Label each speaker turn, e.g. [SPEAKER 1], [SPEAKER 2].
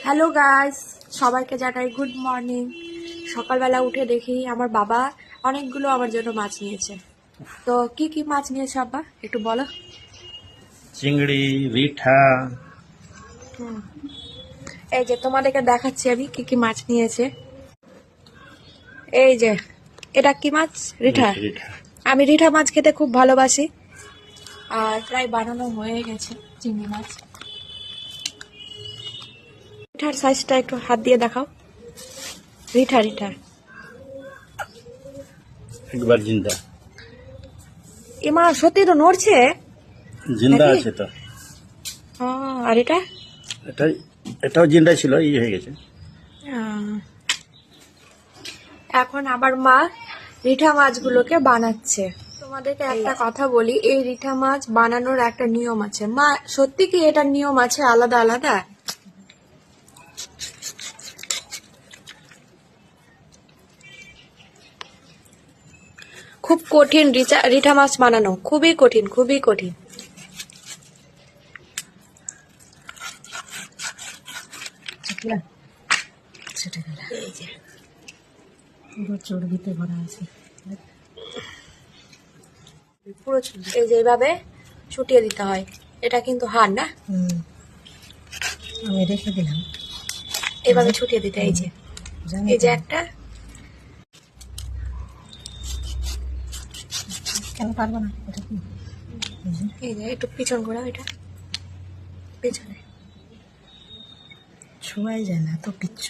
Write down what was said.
[SPEAKER 1] Hello guys, সবাইকে জানাই good morning. সকালবেলা উঠে দেখি আমার বাবা অনেকগুলো আমার জন্য মাছ নিয়েছে। তো কি কি মাছ নিয়েছে আব্বা একটু বলো।
[SPEAKER 2] চিংড়ি, রিঠা,
[SPEAKER 1] হুম, এই যে তোমাদেরকে দেখাচ্ছি আমি কি কি মাছ নিয়েছে। এই যে এটা কি মাছ? রিঠা।
[SPEAKER 2] রিঠা।
[SPEAKER 1] আমি রিঠা মাছ খেতে খুব ভালোবাসি। আর প্রায় বানানো হয়ে গেছে চিংড়ি মাছ। রিঠার সাইজটা একটু হাত দিয়ে দেখাও। রিঠা রিঠা
[SPEAKER 2] একবার জিন্দা
[SPEAKER 1] এমা সত্যি তো নড়ছে
[SPEAKER 2] জিন্দা
[SPEAKER 1] নাকি?
[SPEAKER 2] আছে তো।
[SPEAKER 1] আর এটা
[SPEAKER 2] এটাও জিন্দা ছিল, হয়ে গেছে।
[SPEAKER 1] এখন আবার মা রিঠা মাছগুলোকে বানাচ্ছে। তোমাদেরকে একটা কথা বলি, এই রিঠা মাছ বানানোর একটা নিয়ম আছে। মা সত্যি কি এটা নিয়ম আছে আলাদা আলাদা? খুব কঠিন রিঠা মাছ বানানো, খুবই কঠিন, খুবই কঠিন। এই যে
[SPEAKER 3] চর্বিতে ভরা আছে।
[SPEAKER 1] পুরো এই যে এইভাবে ছুটিয়ে দিতে হয়। এটা কিন্তু হাড় না,
[SPEAKER 3] আমি রেখে দিলাম
[SPEAKER 1] এভাবে ছুটিয়ে দিতে। এই যে এই যে একটা,
[SPEAKER 3] কেন পারবো না? এটা কি
[SPEAKER 1] এই যে একটু পিছন ঘোরাও, এটা পিছনে।
[SPEAKER 3] ছোঁয়াই যায় না, এত পিচ্ছ।